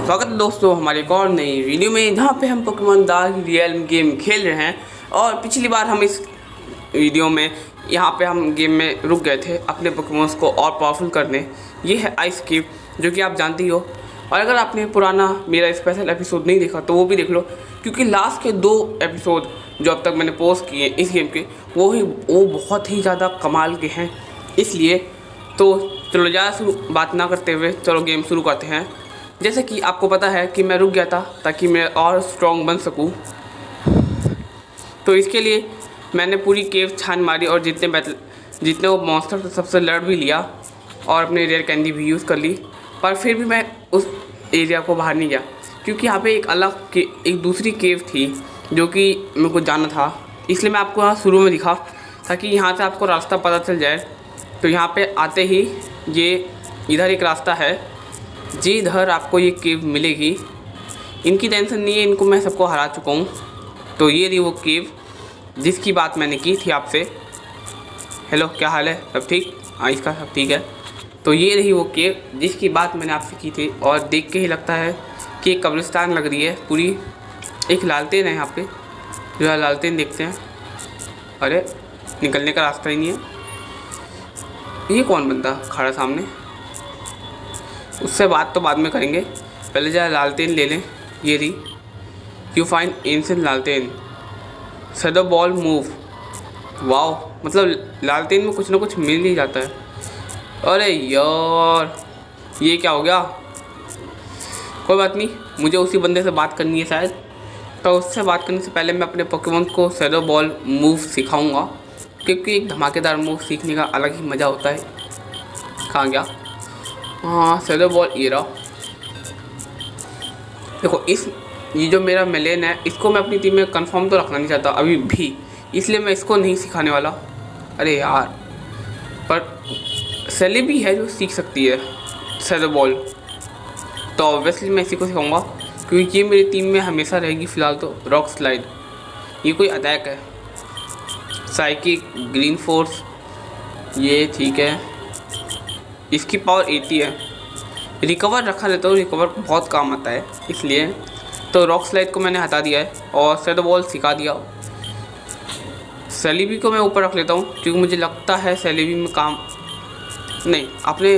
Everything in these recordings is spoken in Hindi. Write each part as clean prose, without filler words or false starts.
स्वागत है दोस्तों हमारे एक और नई वीडियो में, जहाँ पे हम पोकेमॉन द रियल गेम खेल रहे हैं। और पिछली बार हम इस वीडियो में यहाँ पे हम गेम में रुक गए थे अपने पोकेमॉन्स को और पावरफुल करने। ये है आइस क्यूब, जो कि आप जानते ही हो। और अगर आपने पुराना मेरा स्पेशल एपिसोड नहीं देखा तो वो भी देख लो, क्योंकि लास्ट के 2 एपिसोड जो अब तक मैंने पोस्ट किए इस गेम के वो बहुत ही ज़्यादा कमाल के हैं। इसलिए तो चलो ज़्यादा बात ना करते हुए चलो गेम शुरू करते हैं। जैसे कि आपको पता है कि मैं रुक गया था ताकि मैं और स्ट्रॉन्ग बन सकूं, तो इसके लिए मैंने पूरी केव छान मारी और जितने वो मॉन्स्टर थे सबसे लड़ भी लिया और अपने रेयर कैंडी भी यूज़ कर ली। पर फिर भी मैं उस एरिया को बाहर नहीं गया, क्योंकि यहाँ पे एक दूसरी केव थी जो कि मेरे को जाना था। इसलिए मैं आपको यहाँ शुरू में दिखा ताकि यहाँ से आपको रास्ता पता चल जाए। तो यहाँ पे आते ही ये इधर एक रास्ता है जिधर आपको ये केव मिलेगी। इनकी टेंशन नहीं है, इनको मैं सबको हरा चुका हूँ। तो ये रही वो केव जिसकी बात मैंने की थी आपसे। हेलो, क्या हाल है? सब ठीक? हाँ, इसका सब ठीक है। तो ये रही वो केव जिसकी बात मैंने आपसे की थी। और देख के ही लगता है कि एक कब्रिस्तान लग रही है पूरी। एक लालटेन है यहाँ पे, जो है लालटेन देखते हैं। अरे निकलने का रास्ता ही नहीं है। ये कौन बंदा खड़ा सामने? उससे बात तो बाद में करेंगे, पहले जरा लालटेन ले लें। ये रही। यू फाइंड एंशिएंट लालटेन, शैडो बॉल मूव। वाओ, मतलब लालटेन में कुछ ना कुछ मिल ही जाता है। अरे यार, ये क्या हो गया? कोई बात नहीं, मुझे उसी बंदे से बात करनी है शायद। तो उससे बात करने से पहले मैं अपने पोकेमॉन को शैडो बॉल मूव सिखाऊंगा, क्योंकि एक धमाकेदार मूव सीखने का अलग ही मज़ा होता है। कहाँ गया? हाँ, शैडो बॉल ये रहा। देखो, ये जो मेरा मेलेन है, इसको मैं अपनी टीम में कंफर्म तो रखना नहीं चाहता अभी भी, इसलिए मैं इसको नहीं सिखाने वाला। अरे यार, पर सेली भी है जो सीख सकती है शैडो बॉल, तो ऑब्वियसली मैं इसी को सिखाऊंगा, क्योंकि ये मेरी टीम में हमेशा रहेगी। फ़िलहाल तो रॉक स्लाइड, ये कोई अटैक है। साइकिक, ग्रीन फोर्स, ये ठीक है। इसकी पावर 80 है। रिकवर रखा रहता हूँ, रिकवर बहुत काम आता है इसलिए। तो रॉक स्लाइड को मैंने हटा दिया है और शैडो बॉल सिखा दिया। सेलिबी को मैं ऊपर रख लेता हूँ, क्योंकि मुझे लगता है सेलिबी में काम नहीं, अपने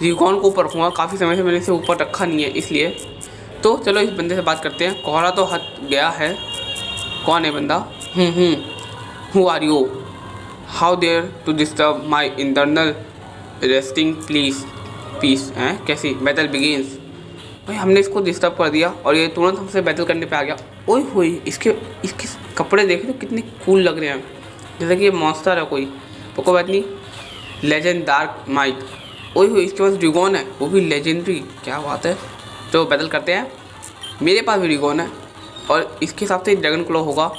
रिकॉन को ऊपर रखूँगा। काफ़ी समय से मैंने इसे ऊपर रखा नहीं है इसलिए। तो चलो इस बंदे से बात करते हैं। कोहरा तो हट गया है। कौन है बंदा? Who are you? How dare to disturb my internal resting peace हैं? कैसी? Battle begins. भाई, हमने इसको डिस्टर्ब कर दिया और ये तुरंत हमसे बैटल करने पे आ गया। ओए होए, इसके कपड़े देख रहे हो कितने कूल लग रहे हैं, जैसे कि ये मॉन्स्टर है कोई। तो कोई बात नहीं। Legend dark might. ओए होए, इसके पास ड्रैगन है, वो भी लेजेंडरी। क्या बात है। तो बैटल करते हैं। मेरे पास भी ड्रैगन है और इसके हिसाब से ड्रैगन क्लो होगा।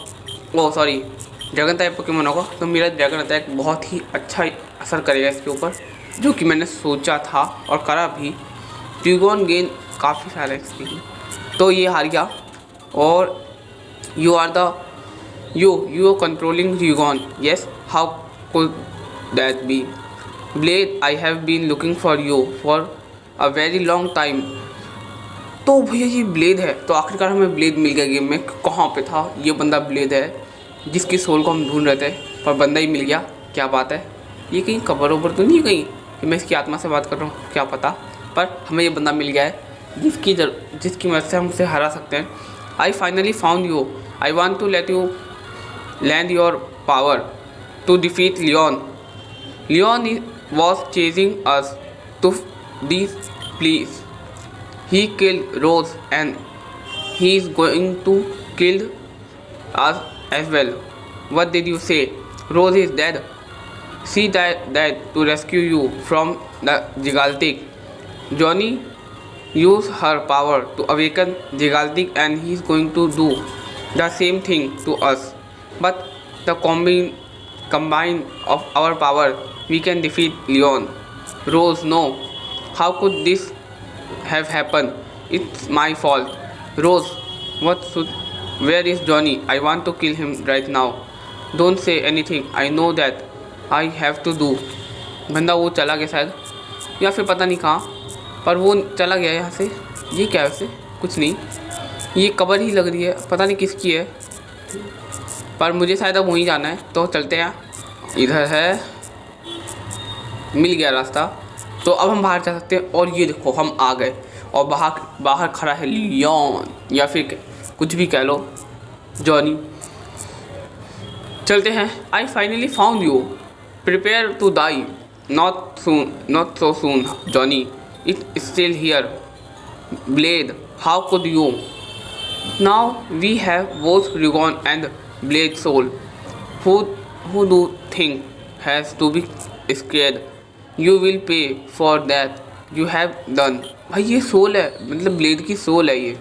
Oh sorry, dragon type Pokemon होगा। तो मेरा ड्रैगन अटैक बहुत ही अच्छा असर करेगा इसके ऊपर, जो कि मैंने सोचा था और करा भी। ड्रैगन गेन काफ़ी सारा एक्सपीरियंस। तो ये हार गया और you are controlling dragon. Yes, how could that be? Blade, I have been looking for you for a very long time. तो भैया ये ब्लेड है। तो आखिरकार हमें ब्लेड मिल गया गेम में। कहाँ पे था ये बंदा? ब्लेड है जिसकी सोल को हम ढूंढ रहे थे, पर बंदा ही मिल गया। क्या बात है। ये कहीं कबर ओबर तो नहीं है कहीं कि मैं इसकी आत्मा से बात कर रहा हूँ? क्या पता, पर हमें ये बंदा मिल गया है जिसकी मदद से हम उसे हरा सकते हैं। I finally found you. I want to let you lend your power to defeat Leon. Leon was chasing us to this please. He killed Rose and he is going to kill us as well. What did you say? Rose is dead. She died to rescue you from the Gigaltic. Johnny used her power to awaken Gigaltic and he is going to do the same thing to us. But the combine of our power, we can defeat Leon. Rose, no. How could this have happened? It's my fault. Rose, where is Johnny? I want to kill him right now. Don't say anything. I know that I have to do. बंदा वो चला गया शायद, या फिर पता नहीं कहाँ, पर वो चला गया यहाँ से। ये क्या है वैसे? कुछ नहीं, ये कबर ही लग रही है, पता नहीं किसकी है, पर मुझे शायद अब वहीं जाना है, तो चलते हैं। इधर है, मिल गया रास्ता, तो अब हम बाहर जा सकते हैं। और ये देखो हम आ गए, और बाहर बाहर खड़ा है लियोन, या फिर कुछ भी कह लो, जॉनी। चलते हैं। I finally found you, prepare to die, not soon, not so soon Johnny, it still here, blade how could you, now we have both Rigon and blade soul, who do think has to be scared, you will pay for that you have done। भाई ये सोल है, मतलब ब्लेड की सोल है ये,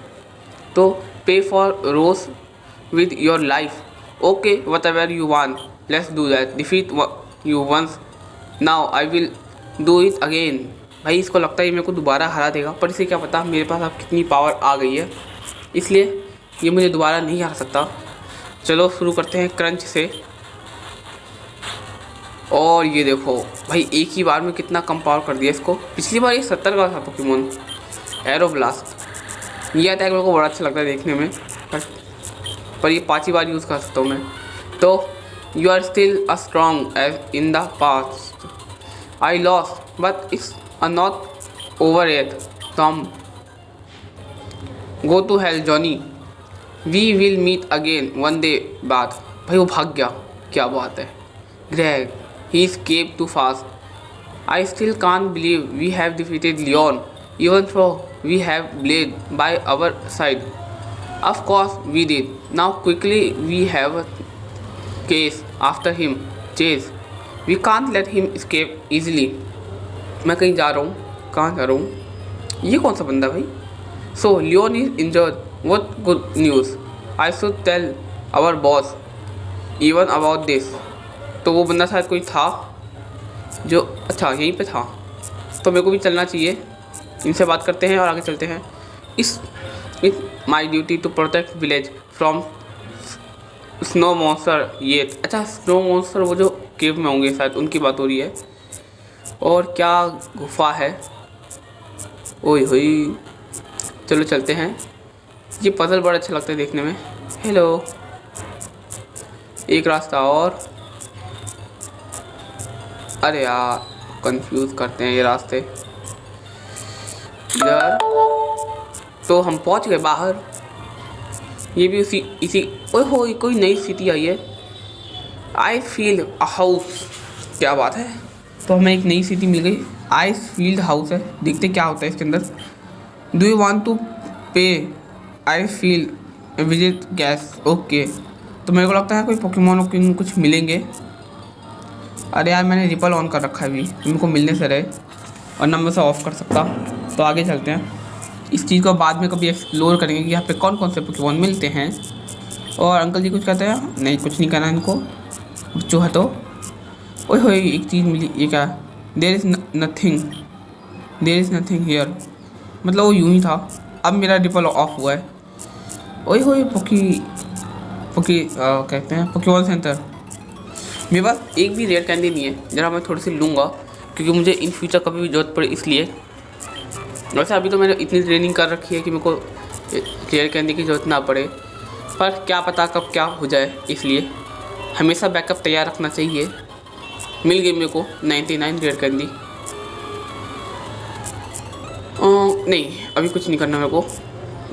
तो pay for Rose with your life, okay whatever you want, let's do that, defeat you once, now I will do it again. भाई इसको लगता है मेरे को दोबारा हरा देगा, पर इसे क्या पता मेरे पास अब कितनी पावर आ गई है, इसलिए ये मुझे दोबारा नहीं हरा सकता। चलो शुरू करते हैं क्रंच से। और ये देखो भाई एक ही बार में कितना कम पावर कर दिया इसको। पिछली बार ये 70 का था पोकेमोन एरो ब्लास्ट। ये अटैक मेरे को बड़ा अच्छा लगता है देखने में, पर ये 5ही बार यूज़ कर सकता हूँ मैं। तो you are still a strong as in the past, I lost but it's not over yet, Tom go to hell Johnny, we will meet again one day बाद। भाई वो भाग गया, क्या बात है। Greg, he escaped too fast, I still can't believe we have defeated Leon, even though we have Blade by our side, of course we did, now quickly we have a case after him, chase, we can't let him escape easily। मैं कहीं जा रहा हूँ, कहाँ जा रहा हूँ, ये कौन सा बंदा भाई। So Leon is injured, what good news, I should tell our boss even about this। तो वो बंदा शायद कोई था जो, अच्छा यहीं पे था, तो मेरे को भी चलना चाहिए। इनसे बात करते हैं और आगे चलते हैं। It's my duty to protect village from snow monster. ये अच्छा स्नो मॉन्स्टर वो जो केव में होंगे शायद, उनकी बात हो रही है। और क्या गुफा है, ओए होई। चलो चलते हैं। ये पजल बड़ा अच्छा लगता है देखने में। हेलो, एक रास्ता और, अरे यार कंफ्यूज करते हैं ये रास्ते। इधर तो हम पहुंच गए बाहर। ये भी इसी ओए हो कोई नई सिटी आई है। आई फील अ हाउस, क्या बात है। तो हमें एक नई सिटी मिल गई, आइस फील्ड हाउस है। देखते क्या होता है इसके अंदर। डू यू वांट टू पे, I feel visit gas, okay. तो मेरे को लगता है कोई पोकेमोन कुछ मिलेंगे। अरे यार मैंने रिपल ऑन कर रखा है अभी, इनको मिलने से रहे, और ना मैं उसे ऑफ़ कर सकता। तो आगे चलते हैं, इस चीज़ को बाद में कभी एक्सप्लोर करेंगे कि यहाँ पे कौन कौन से पोकेमोन मिलते हैं। और अंकल जी कुछ कहते हैं, नहीं कुछ नहीं कहना इनको, चूहा तो। ओए होए एक चीज़ मिली, ये क्या, देयर इज़ नथिंग हियर, मतलब वो यूँ ही था। अब मेरा रिपल ऑफ हुआ है। ओए होए पोकी कहते हैं पोकेमोन सेंटर। मेरे पास एक भी रेयर कैंडी नहीं है, जरा मैं थोड़ी सी लूँगा क्योंकि मुझे इन फ्यूचर कभी भी ज़रूरत पड़े इसलिए। वैसे अभी तो मैंने इतनी ट्रेनिंग कर रखी है कि मेरे को रेयर कैंडी की ज़रूरत ना पड़े, पर क्या पता कब क्या हो जाए, इसलिए हमेशा बैकअप तैयार रखना चाहिए। मिल गई मेरे को 99 रेयर कैंडी। नहीं अभी कुछ नहीं करना मेरे को,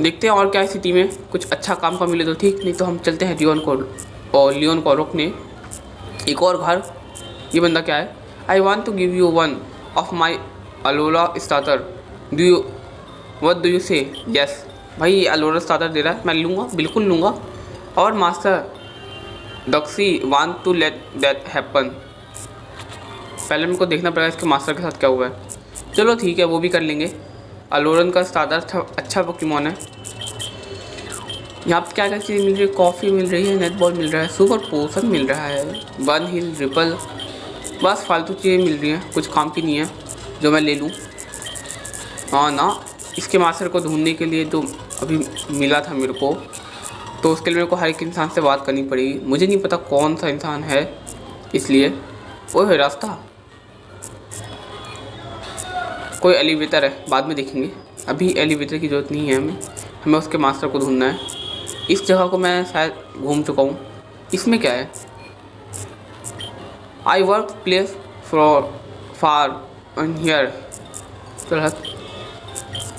देखते हैं और क्या सिटी में कुछ अच्छा काम का मिले तो ठीक, नहीं तो हम चलते हैं लियोन को रोकने। एक और घर। ये बंदा क्या है, I want to give you one of my Alola starter, what do you say, yes. भाई अलोला स्टार्टर दे रहा है, मैं लूँगा, बिल्कुल लूँगा। और master Doxy want to let that happen, पहले मेरे को देखना पड़ेगा इसके मास्टर के साथ क्या हुआ है। चलो ठीक है, वो भी कर लेंगे। अलोरन का स्टार्टर अच्छा पोकेमोन है। यहाँ पे क्या क्या चीज़ मिल रही है, कॉफ़ी मिल रही है, नेट बॉल मिल रहा है, सुपर पोशन मिल रहा है, वन हिल रिपल, बस फालतू चीज़ें मिल रही हैं, कुछ काम की नहीं है जो मैं ले लूँ। हाँ ना, इसके मास्टर को ढूंढने के लिए जो अभी मिला था मेरे को, तो उसके लिए मेरे को हर एक इंसान से बात करनी पड़ेगी। मुझे नहीं पता कौन सा इंसान है, इसलिए वो है रास्ता। कोई एलिवेटर है, बाद में देखेंगे। अभी एलिवेटर की ज़रूरत नहीं है हमें उसके मास्टर को ढूंढना है। इस जगह को मैं शायद घूम चुका हूँ। इसमें क्या है? I work place for far and here. चल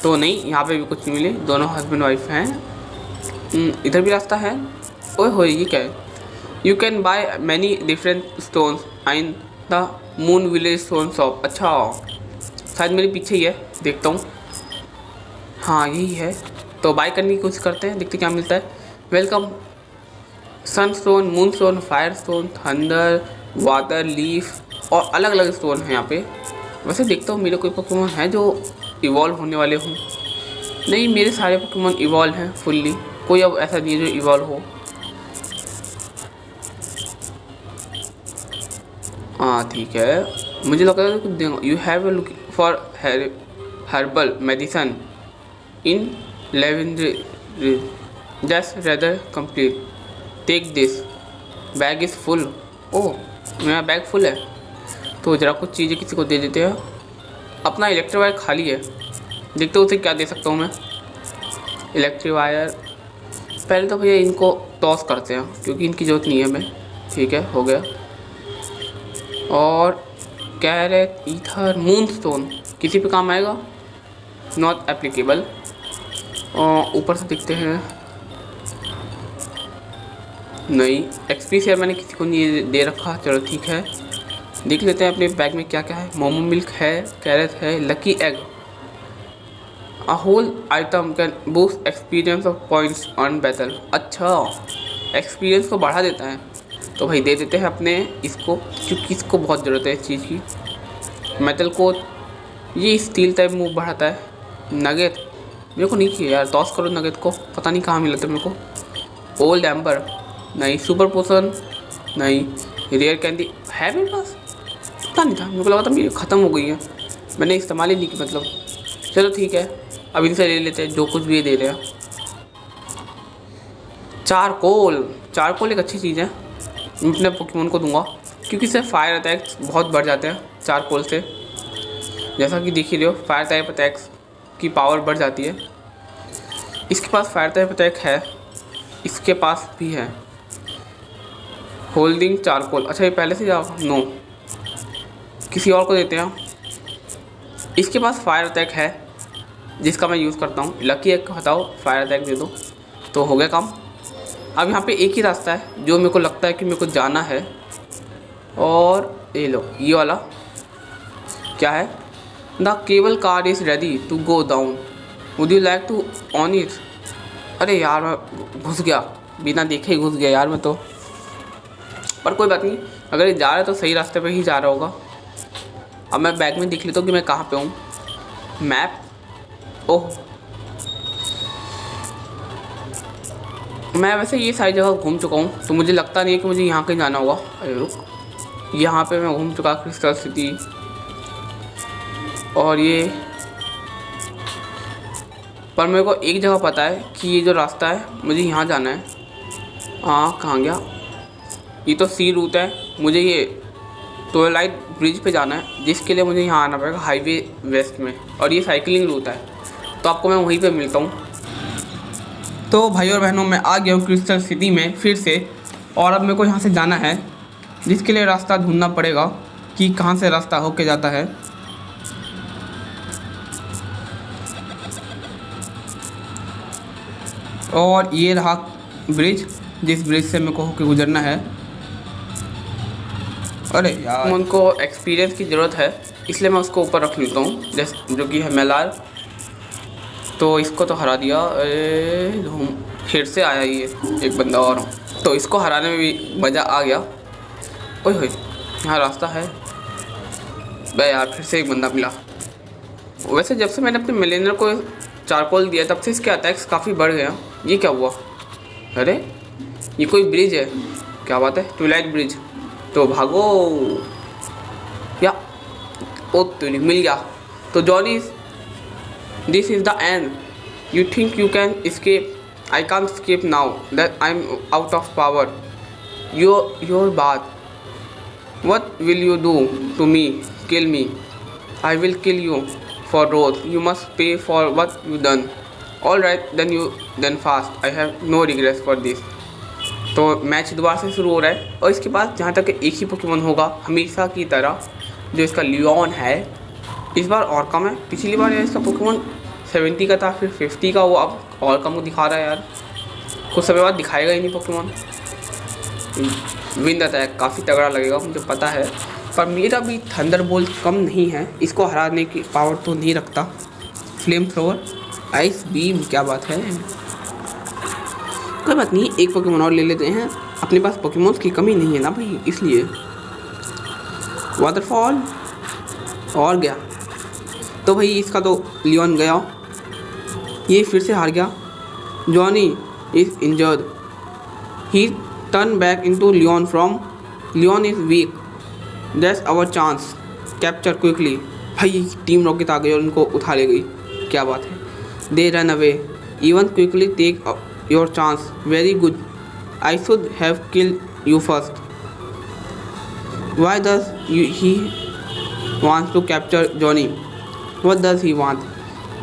तो नहीं, यहाँ पे भी कुछ नहीं मिले। दोनों हस्बैंड वाइफ हैं। इधर भी रास्ता है। ओए होए, ये क्या है? You can by many different stones in the moon village stone shop. अच्छा, शायद मेरे पीछे ही है, देखता हूँ। हाँ यही है, तो बाय करने की कोशिश करते हैं, देखते क्या मिलता है। Welcome sun stone, moon stone, fire stone, thunder, water leaf और अलग अलग स्टोन हैं यहाँ पे। वैसे देखता हूँ मेरे कोई पोकेमॉन है जो इवॉल्व होने वाले हों। नहीं, मेरे सारे पोकेमॉन इवॉल्व हैं फुल्ली, कोई अब ऐसा नहीं है जो इवॉल्व हो। हाँ ठीक है, मुझे लगता है कुछ देंगे। You have look for herbal medicine in lavendery just rather complete take this bag is full. Oh, मेरा बैग फुल है, तो ज़रा कुछ चीज़ें किसी को दे देते हैं। अपना इलेक्ट्रिक वायर खाली है, देखते हो उसे क्या दे सकता हूँ मैं। इलेक्ट्रिक वायर पहले तो भैया इनको टॉस करते हैं क्योंकि इनकी ज़रूरत नहीं है हमें। ठीक है, हो गया। और कैरेट, ईथर, मून स्टोन किसी पे काम आएगा? Not applicable. और ऊपर से देखते हैं, नहीं। एक्सपी शेयर मैंने किसी को नहीं दे रखा, चलो ठीक है। देख लेते हैं अपने बैग में क्या क्या है। मोमो मिल्क है, कैरेट है, lucky egg. A whole item can boost experience of points on battle. अच्छा, एक्सपीरियंस को बढ़ा देता है, तो भाई दे देते हैं अपने इसको, क्योंकि इसको बहुत ज़रूरत है इस चीज़ की। मेटल को ये स्टील टाइप मूव बढ़ाता है। नगेट मेरे को नहीं चाहिए यार, टॉस करो नगेट को, पता नहीं कहाँ मिला था मेरे को। ओल्ड एम्बर नहीं, सुपर पोशन नहीं, रेयर कैंडी है मेरे पास, पता नहीं था, मेरे को लगा था मेरी ख़त्म हो गई है, मैंने इस्तेमाल ही नहीं की मतलब। चलो ठीक है, अब इनसे ले लेते हैं जो कुछ भी ये दे रहे हैं। चारकोल एक अच्छी चीज़ है, मैं अपने पोकेमॉन को दूंगा क्योंकि इससे फायर अटैक्स बहुत बढ़ जाते हैं चारकोल से। जैसा कि देख ही रहे हो, फायर टाइप अटैक्स की पावर बढ़ जाती है। इसके पास फायर टाइप अटैक है, इसके पास भी है। होल्डिंग चारकोल, अच्छा ये पहले से जाओ, नो किसी और को देते हैं। इसके पास फायर अटैक है जिसका मैं यूज़ करता हूँ। लकी एक हटाओ, फायर अटैक दे दो, तो हो गया काम। अब यहाँ पे एक ही रास्ता है जो मेरे को लगता है कि मेरे को जाना है, और ये लो, ये वाला क्या है? The cable car is ready to go down, would you like to on it. अरे यार, मैं घुस गया, बिना देखे ही घुस गया यार मैं तो। पर कोई बात नहीं, अगर ये जा रहा है तो सही रास्ते पे ही जा रहा होगा। अब मैं बैग में देख लेता हूँ कि मैं कहाँ पे हूँ। मैप, ओह मैं वैसे ये सारी जगह घूम चुका हूँ, तो मुझे लगता नहीं है कि मुझे यहाँ कहीं जाना होगा। अरे रुक, यहाँ पे मैं घूम चुका, क्रिस्टल सिटी। और ये पर मेरे को एक जगह पता है कि ये जो रास्ता है मुझे यहाँ जाना है। हाँ, कहाँ गया? ये तो सी रूट है, मुझे ये ट्वाइलाइट ब्रिज पे जाना है, जिसके लिए मुझे यहाँ आना पड़ेगा हाईवे वेस्ट में, और ये साइकिलिंग रूट है, तो आपको मैं वहीं पे मिलता हूँ। तो भाई और बहनों, मैं आ गया हूँ क्रिस्टल सिटी में फिर से, और अब मेरे को यहाँ से जाना है, जिसके लिए रास्ता ढूंढना पड़ेगा कि कहाँ से रास्ता होके जाता है। और ये रहा ब्रिज, जिस ब्रिज से मेरे को होके गुजरना है। अरे यार, उनको एक्सपीरियंस की ज़रूरत है, इसलिए मैं उसको ऊपर रख लेता हूँ, जैसे जो कि है मेलार। तो इसको तो हरा दिया। फिर से आया ये एक बंदा और, तो इसको हराने में भी मज़ा आ गया। ओए होए, यहाँ रास्ता है बे यार, फिर से एक बंदा मिला। वैसे जब से मैंने अपने मिलेनियर को चारकोल दिया तब से इसके अटैक्स काफ़ी बढ़ गया। ये क्या हुआ? अरे ये कोई ब्रिज है, क्या बात है, ट्वाइलाइट ब्रिज। तो भागो या, ओ तो नहीं मिल गया। तो Johnny, this is the end, you think you can escape? I can't escape now that I'm out of power. Your bad. What will you do to me? Kill me. I will kill you. for roles. You must pay for what you done. All right, then fast. I have no regrets for this. तो मैच दोबारा से शुरू हो रहा है और इसके बाद जहाँ तक एक ही पोकेमॉन होगा हमेशा की तरह, जो इसका लियोन है। इस बार और कम है, पिछली बार यार इसका पोकेमॉन 70 का था, फिर 50 का, वो अब और कम दिखा रहा है यार। कुछ समय बाद दिखाएगा ही नहीं पोकेमॉन। विंड अटैक काफ़ी तगड़ा लगेगा, मुझे पता है, पर मेरा भी थंडरबोल्ट कम नहीं है, इसको हराने की पावर तो नहीं रखता। फ्लेम थ्रोवर, आइस बीम, क्या बात है। कोई बात नहीं, एक पोकेमॉन और ले लेते हैं, अपने पास पोकेमॉन्स की कमी नहीं है ना भाई, इसलिए। वाटरफॉल और गया, तो भाई इसका तो लियोन गया, ये फिर से हार गया। Johnny is injured, he turn back into Leon from, Leon is weak, that's our chance, capture quickly. भाई टीम रॉकेट आ गई और उनको उठा ले गई, क्या बात है। They run away, even quickly take your chance, very good, I should have killed you first. Why does he wants to capture Johnny? What does he want?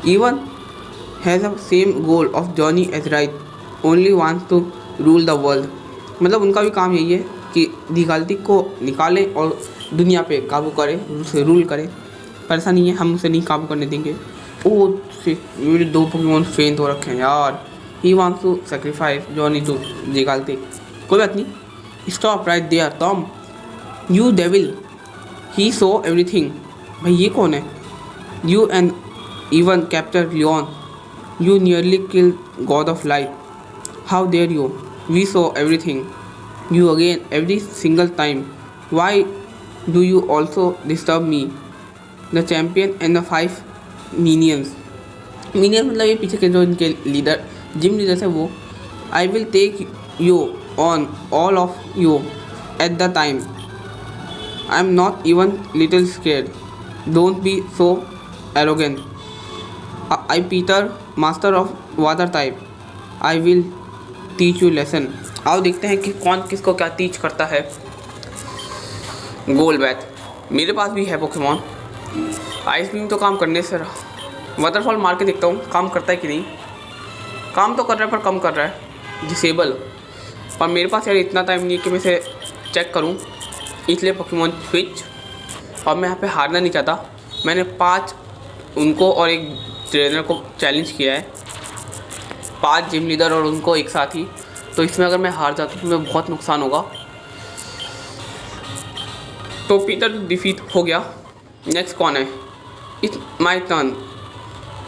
Even has the same goal of Johnny as right, only wants to rule the world. मतलब उनका भी काम यही है कि दिगाल्ती को निकालें और दुनिया पे काबू करें, उसे रूल करें। पर ऐसा नहीं है, हम उसे नहीं काबू करने देंगे। ओ मेरे 2 पोकेमॉन फेंट हो रखे हैं यार। He wants to sacrifice Johnny to दिगाल्ती। कोई बात नहीं, stop right there Tom, you devil, he saw everything। भाई ये कौन है? You and even captured Leon, you nearly killed God of Light, how dare you? We saw everything, you again, every single time, why do you also disturb me, the champion and the 5 minions? Minions मतलब ये पीछे के जो इनके लीडर, जिम लीडर है वो। I will take you on, all of you at the time, I am not even little scared, don't be so arrogant, I Peter, master of water type, I will teach you lesson। आओ देखते हैं कि कौन किसको क्या टीच करता है। गोलबैट, मेरे पास भी है पोकेमॉन। आइस बीम तो काम करने से रहा। वाटरफॉल मार के देखता हूँ काम करता है कि नहीं। काम तो कर रहा है पर कम कर रहा है, डिसेबल। पर मेरे पास यार इतना टाइम नहीं है कि मैं इसे चेक करूँ, इसलिए पोकेमॉन स्विच। और मैं यहाँ पे हारना नहीं चाहता। मैंने 5 उनको और एक ट्रेनर को चैलेंज किया है, 5 जिम लीडर और उनको एक साथ ही। तो इसमें अगर मैं हार जाता हूँ तो मुझे बहुत नुकसान होगा। तो पीटर डिफीट हो गया। नेक्स्ट कौन है? It's my turn,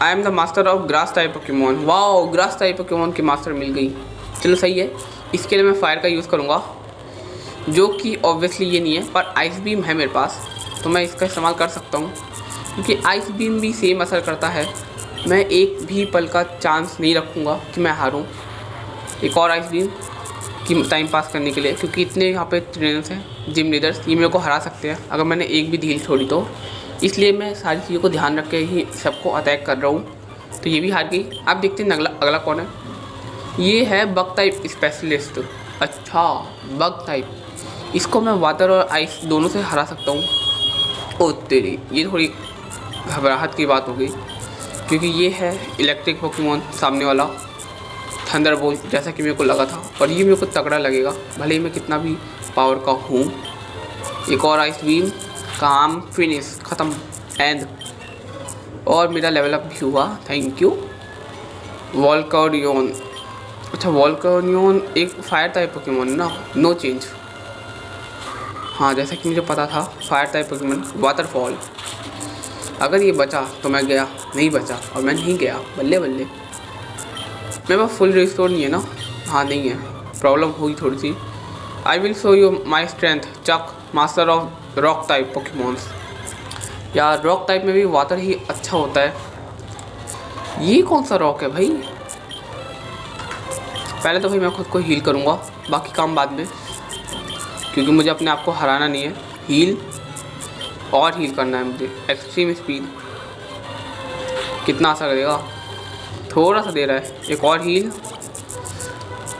I am the master of grass type Pokemon. Wow, grass type Pokemon की मास्टर मिल गई, चलो सही है। इसके लिए मैं फायर का यूज़ करूँगा, जो कि ऑब्वियसली ये नहीं है, पर आइस बीम है मेरे पास, तो मैं इसका इस्तेमाल कर सकता हूँ, क्योंकि आइस बीम भी सेम असर करता है। मैं एक भी पल का चांस नहीं रखूँगा कि मैं हारूँ। एक और आइस बीम की टाइम पास करने के लिए, क्योंकि इतने यहाँ पे ट्रेनर्स हैं, जिम लीडर्स, ये मेरे को हरा सकते हैं अगर मैंने एक भी ढील छोड़ी तो। इसलिए मैं सारी चीज़ों को ध्यान रख के ही सबको अटैक कर रहा हूँ। तो ये भी हार गई। आप देखते हैं अगला कौन है। ये है बग टाइप स्पेशलिस्ट। अच्छा, बग टाइप, इसको मैं वाटर और आइस दोनों से हरा सकता हूँ। ओ तेरी, ये थोड़ी घबराहट की बात हो गई, क्योंकि ये है इलेक्ट्रिक पोकेमॉन सामने वाला, थंडरबोल्ट, जैसा कि मेरे को लगा था। और ये मेरे को तगड़ा लगेगा, भले ही मैं कितना भी पावर का हूँ। एक और आइस बीम, काम फिनिश, ख़त्म, एंड। और मेरा लेवल अप भी हुआ, थैंक यू। वोल्कनियन, अच्छा वोल्कनियन एक फायर टाइप पोकेमॉन ना, नो चेंज। हाँ, जैसा कि मुझे पता था, फायर टाइप पोकेमॉन। वाटरफॉल, अगर ये बचा तो मैं गया, नहीं बचा और मैं नहीं गया, बल्ले बल्ले। मेरे पास फुल रिस्टोर नहीं है ना। हाँ नहीं है, प्रॉब्लम हुई थोड़ी सी। I will show you my strength, Chuck, master of rock type Pokemons. यार रॉक टाइप में भी वाटर ही अच्छा होता है। ये कौन सा रॉक है भाई? पहले तो भाई मैं खुद को हील करूँगा, बाकी काम बाद में, क्योंकि मुझे अपने आप को हराना नहीं है। हील और हील करना है मुझे। एक्सट्रीम स्पीड कितना असर देगा? थोड़ा सा दे रहा है। एक और हील,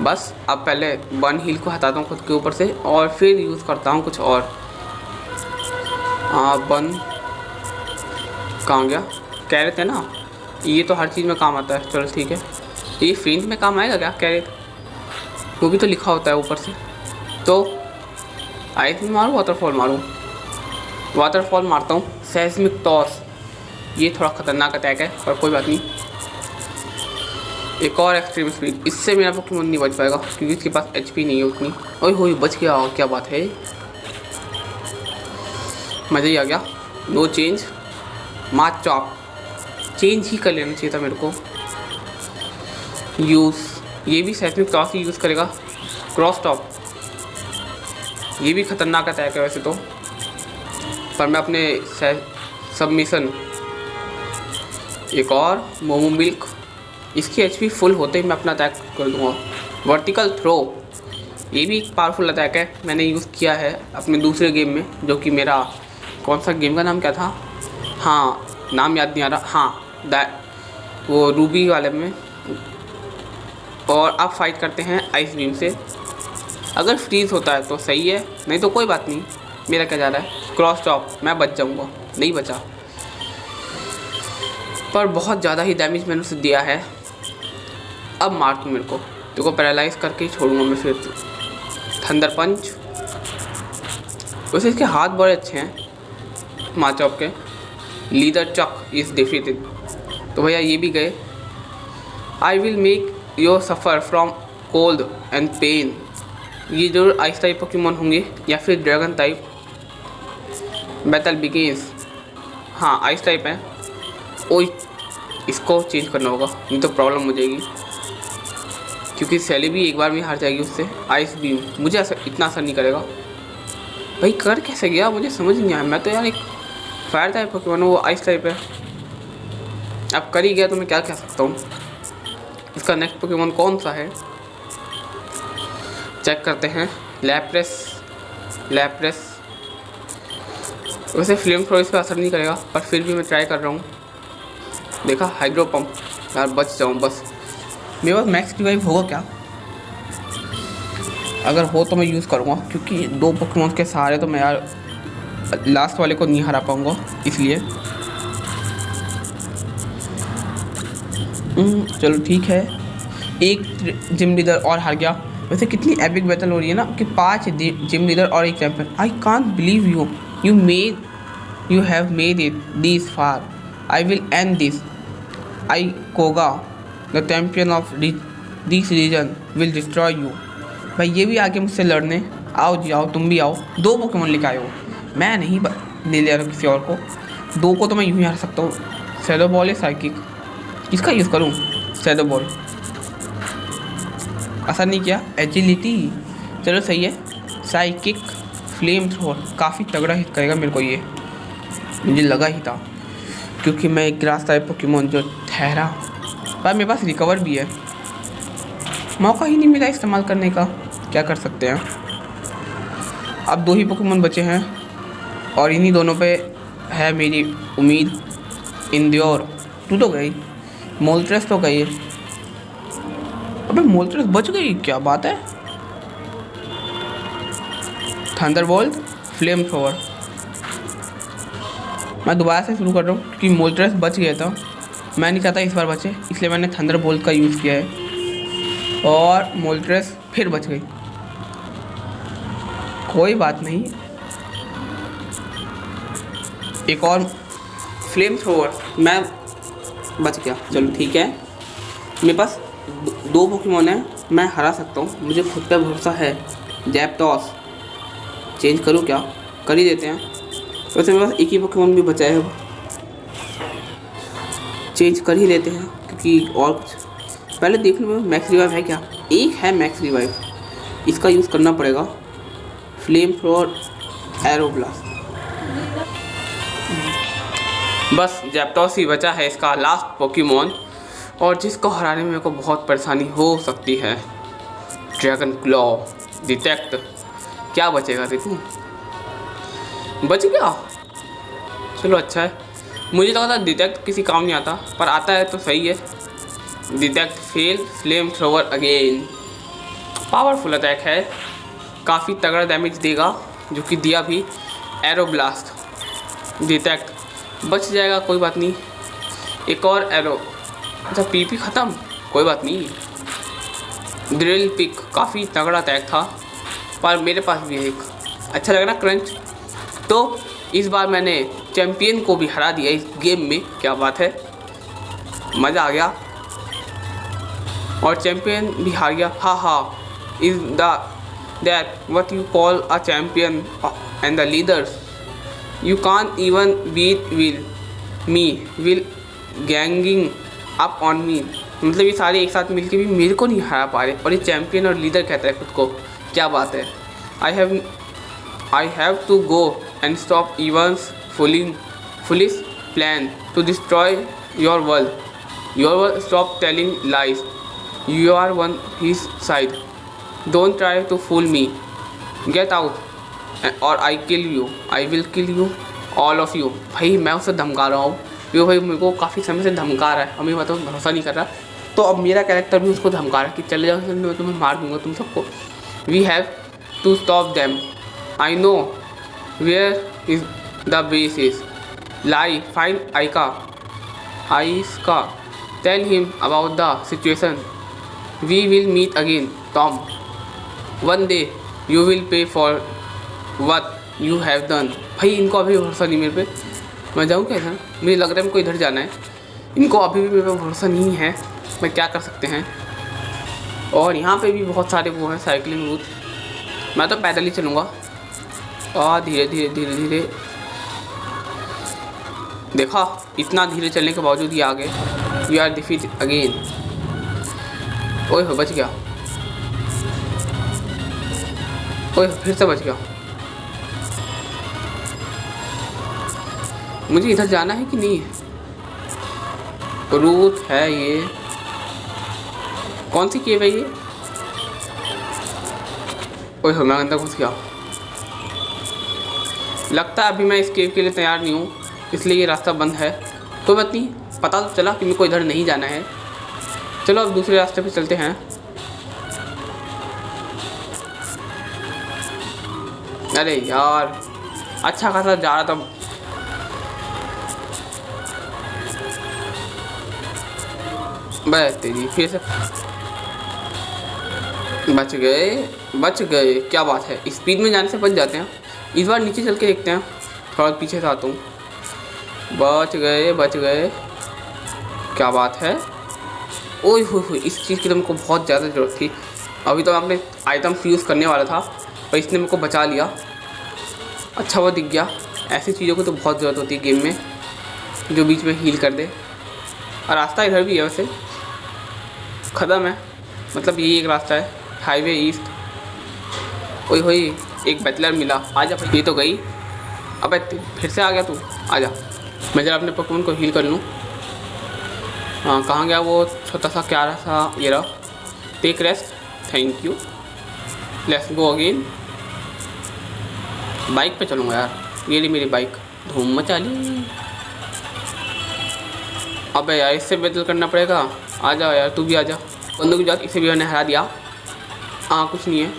बस। अब पहले 1 हील को हटाता हूँ खुद के ऊपर से और फिर यूज़ करता हूँ कुछ और। हाँ 1 कहाँ गया? कह रहे थे ना, ये तो हर चीज़ में काम आता है। चलो ठीक है, ये फ्रेंच में काम आएगा क्या, कह रहे थे, वो भी तो लिखा होता है ऊपर से। तो आइस में मारूँ, वाटरफॉल मारूँ? वाटरफॉल मारता हूँ। सेस्मिक टॉस, ये थोड़ा ख़तरनाक अटैक है पर कोई बात नहीं। एक और एक्सट्रीम स्पीड, इससे मेरा पोकेमॉन नहीं बच पाएगा क्योंकि इसके पास एचपी नहीं है उतनी। ओए होए, बच गया, क्या बात है, मज़ा ही आ गया। नो चेंज, माच चॉप, चेंज ही कर लेना चाहिए था मेरे को। यूज़, ये भी सेस्मिक टॉस ही यूज़ करेगा। क्रॉस टॉप, ये भी ख़तरनाक अटैक है वैसे तो, पर मैं अपने सबमिशन। एक और मोमो मिल्क, इसकी एचपी फुल होते ही मैं अपना अटैक कर दूंगा। वर्टिकल थ्रो, ये भी एक पावरफुल अटैक है, मैंने यूज़ किया है अपने दूसरे गेम में, जो कि मेरा कौन सा गेम का नाम क्या था, हाँ नाम याद नहीं आ रहा, हाँ वो रूबी वाले में। और अब फाइट करते हैं आइस बीम से। अगर फ्रीज होता है तो सही है, नहीं तो कोई बात नहीं, मेरा क्या जा रहा है। क्रॉस टॉप, मैं बच जाऊंगा, नहीं बचा, पर बहुत ज़्यादा ही डैमेज मैंने उसे दिया है। अब मार तू मेरे को, तेरे को पैरालाइज करके ही छोड़ूंगा मैं फिर। थंडर पंच, वैसे इसके हाथ बड़े अच्छे हैं माचॉप के। लीदर चक इज डिफीटेड, तो भैया ये भी गए। I will make your suffer from cold and pain, ये जरूर आइस टाइप पोकेमॉन होंगे या फिर ड्रैगन टाइप। बैटल बिगिंस, हाँ आइस टाइप है। ओए, इसको चेंज करना होगा नहीं तो प्रॉब्लम हो जाएगी, क्योंकि सैली भी एक बार में हार जाएगी उससे। आइस बीम मुझे इतना असर नहीं करेगा। भाई कर कैसे गया, मुझे समझ नहीं आया। मैं तो यार एक फायर टाइप पोकेमॉन हूँ, वो आइस टाइप है। अब कर ही गया तो मैं क्या कह सकता हूँ। इसका नेक्स्ट पोकेमॉन कौन सा है, चेक करते हैं। लैप्रेस, वैसे फ्लेम थ्रो इस पर असर नहीं करेगा, पर फिर भी मैं ट्राई कर रहा हूँ। देखा, हाइड्रो पंप, यार बच जाऊँ बस। मेरे पास मैक्स रिवाइव होगा क्या, अगर हो तो मैं यूज़ करूँगा, क्योंकि 2 पोकेमॉन के सहारे तो मैं यार लास्ट वाले को नहीं हरा पाऊँगा, इसलिए। चलो ठीक है, एक जिम लीडर और हार गया। वैसे कितनी एपिक बैटल हो रही है ना, कि 5 जिम लीडर और एक champion. I can't believe you have made it this far. I will end this. I Koga, the champion of this region, will destroy you. भाई ये भी आके मुझसे लड़ने, आओ जी आओ, तुम भी आओ। 2 पोकेमॉन लेके आए हो, मैं नहीं ले रहा किसी और को। 2 को तो मैं यूँ ही हार सकता हूँ। शैडो बॉल या साइकिक, किसका यूज़ करूँ? शैडो बॉल, असर नहीं किया। एजिलिटी, चलो सही है। साइकिक, फ्लेम थ्रोअर, काफ़ी तगड़ा हिट करेगा मेरे को, ये मुझे लगा ही था, क्योंकि मैं एक ग्रास टाइप पोकेमॉन जो ठहरा। पर मेरे पास रिकवर भी है, मौका ही नहीं मिला इस्तेमाल करने का, क्या कर सकते हैं। अब 2 ही पोकेमॉन बचे हैं और इन्हीं दोनों पे है मेरी उम्मीद। इंद्योर, तू तो गई, मोल्ट्रेस तो गई। अबे मोल्ट्रेस बच गई, क्या बात है। थंडरबोल्ट, फ्लेम थ्रोअर, मैं दोबारा से शुरू कर रहा हूँ क्योंकि मोल्ट्रेस बच गया था, मैं नहीं चाहता इस बार बचे, इसलिए मैंने थंडरबोल्ट का यूज़ किया है और मोल्ट्रेस फिर बच गई। कोई बात नहीं, एक और फ्लेम थ्रोअर, मैं बच गया। चलो ठीक है, मेरे पास 2 पोकेमॉन है, मैं हरा सकता हूँ, मुझे खुद पे भरोसा है। जैप्टॉस, चेंज करूँ क्या, कर ही देते हैं। वैसे मेरे पास एक ही पोकेमॉन भी बचा है, चेंज कर ही लेते हैं, क्योंकि और कुछ पहले देखने में मैक्स रिवाइव है क्या। एक है मैक्स रिवाइव, इसका यूज़ करना पड़ेगा। फ्लेम थ्रोअर, एरो ब्लास्ट, बस जैप्टॉस ही बचा है इसका लास्ट पोकेमॉन, और जिसको हराने में मेरे को बहुत परेशानी हो सकती है। ड्रैगन क्लॉ, डिटेक्ट, क्या बचेगा देखूँ, बच गया। चलो अच्छा है, मुझे लगा था डिटेक्ट किसी काम नहीं आता, पर आता है तो सही है। Detect fail, flame thrower again, powerful attack है, काफ़ी तगड़ा डैमेज देगा, जो कि दिया भी। एरो ब्लास्ट, डिटेक्ट बच जाएगा, कोई बात नहीं। एक और एरो। अच्छा पीपी ख़त्म, कोई बात नहीं। ड्रिल पिक काफ़ी तगड़ा टैग था, पर मेरे पास भी है एक। अच्छा लग रहा क्रंच। तो इस बार मैंने चैम्पियन को भी हरा दिया इस गेम में, क्या बात है, मज़ा आ गया। और चैम्पियन भी हार गया। हाँ is that what you call a champion and the leaders you can't even beat will ganging up on me. मतलब ये सारे एक साथ मिलके भी मेरे को नहीं हरा पा रहे, और ये चैम्पियन और लीडर कहता है खुद को, क्या बात है। I have to go and stop Evans foolish plan to destroy your world, stop telling lies, you are on his side, don't try to fool me, get out or I will kill you all of you। भाई मैं उसे धमका रहा हूँ, वो भाई मेरे को काफ़ी समय से धमका रहा है, हमें मतलब भरोसा नहीं कर रहा, तो अब मेरा कैरेक्टर भी उसको धमका रहा है कि चले जाओ, मैं तुम्हें मार दूंगा तुम सबको। We have to stop them, I know where is the base is, lie find Aika, tell him about the situation, we will meet again Tom, one day you will pay for what you have done. भाई इनको अभी भरोसा नहीं मेरे पे, मैं जाऊँ क्या इधर, मुझे लग रहा है मेरे को इधर जाना है, इनको अभी भी मेरे पे भरोसा नहीं है, मैं क्या कर सकते हैं। और यहाँ पे भी बहुत सारे वो हैं साइकिलिंग रूट, मैं तो पैदल ही चलूँगा। और धीरे धीरे देखा, इतना धीरे चलने के बावजूद ये आगे। We are defeat again. ओए हो बच गया, ओए फिर से बच गया। मुझे इधर जाना है कि नहीं है, रूट है ये, कौन सी केव है ये। ओए हो मैं अंदर घुस गया, लगता है अभी मैं इस केव के लिए तैयार नहीं हूँ, इसलिए ये रास्ता बंद है। कोई बात नहीं, पता तो चला कि मेरे को इधर नहीं जाना है। चलो अब दूसरे रास्ते पे चलते हैं। अरे यार अच्छा खासा जा रहा था, बस तेरी फिर से बच गए, क्या बात है। स्पीड में जाने से बच जाते हैं। इस बार नीचे चल के देखते हैं, थोड़ा पीछे से आता हूँ। बच गए, क्या बात है। ओए हो इस चीज़ की तो मेरे को बहुत ज़्यादा ज़रूरत थी। अभी तो मैं अपने आइटम्स यूज़ करने वाला था, पर इसने मेरे को बचा लिया। अच्छा वो दिख गया, ऐसी चीज़ों को तो बहुत ज़रूरत होती है गेम में, जो बीच में हील कर दे। और रास्ता इधर भी है वैसे, ख़त्म है, मतलब यही एक रास्ता है, हाईवे ईस्ट। ओए होई एक बैटलर मिला, आजा भाई। ये तो गई, अबे फिर से आ गया तू, आजा। मैं जरा अपने पोकेमॉन को हील कर लूँ। हाँ कहाँ गया वो छोटा सा क्या रहा था, ये रहा। Take rest, thank you, let's go again. Bike पे चलूँगा यार, ये ली मेरी बाइक, धूम मचा ली। अबे यार इससे बैटल करना पड़ेगा, आ जाओ यार तू भी आ जा। बंदूक की जात, इसे भी मैंने हरा दिया। हाँ कुछ नहीं है।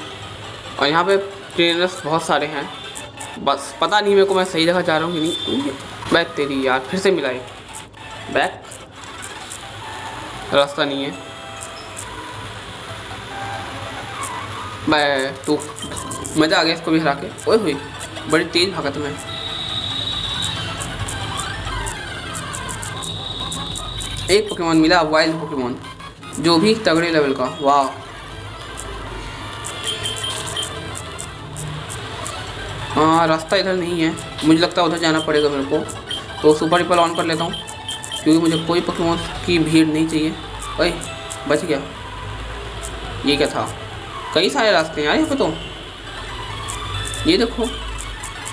और यहाँ पे ट्रेनर्स बहुत सारे हैं, बस पता नहीं मेरे को मैं सही जगह जा रहा हूँ कि नहीं। बैक तेरी यार फिर से मिला है, बैक रास्ता नहीं है। मैं तो मज़ा आ गया इसको भी हरा के। ओए हुई बड़ी तेज़ भागा तुम्हें। एक पोकेमॉन मिला, वाइल्ड पोकेमॉन, जो भी तगड़े लेवल का। वाह हाँ रास्ता इधर नहीं है, मुझे लगता है उधर जाना पड़ेगा मेरे को। तो सुपर रिपल ऑन कर लेता हूँ, क्योंकि मुझे कोई पोकेमॉन की भीड़ नहीं चाहिए। ओए बच गया। ये क्या था, कई सारे रास्ते हैं यार यहाँ पे, तो ये देखो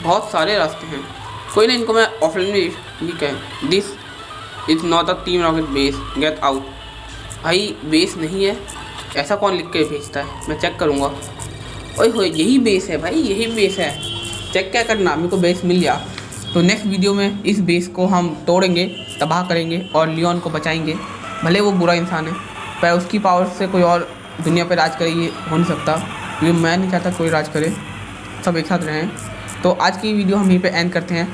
बहुत सारे रास्ते हैं। कोई ना, इनको मैं ऑफलाइन में ये कहें, this is not a team rocket base, get out. भाई बेस नहीं है, ऐसा कौन लिख के भेजता है, मैं चेक करूँगा। ओए हो यही बेस है भाई, यही बेस है, चेक क्या करना, मेरे को बेस मिल गया। तो नेक्स्ट वीडियो में इस बेस को हम तोड़ेंगे, तबाह करेंगे और लियोन को बचाएंगे। भले वो बुरा इंसान है, पर उसकी पावर से कोई और दुनिया पर राज करे ये हो नहीं सकता, क्योंकि मैं नहीं चाहता कोई राज करे, सब एक साथ रहें। तो आज की वीडियो हम यहीं पे एंड करते हैं।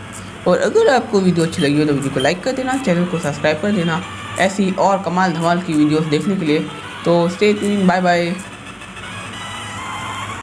और अगर आपको वीडियो अच्छी लगी हो तो वीडियो को लाइक कर देना, चैनल को सब्सक्राइब कर देना ऐसी और कमाल धमाल की वीडियोस देखने के लिए। तो स्टे ट्यून, बाय बाय।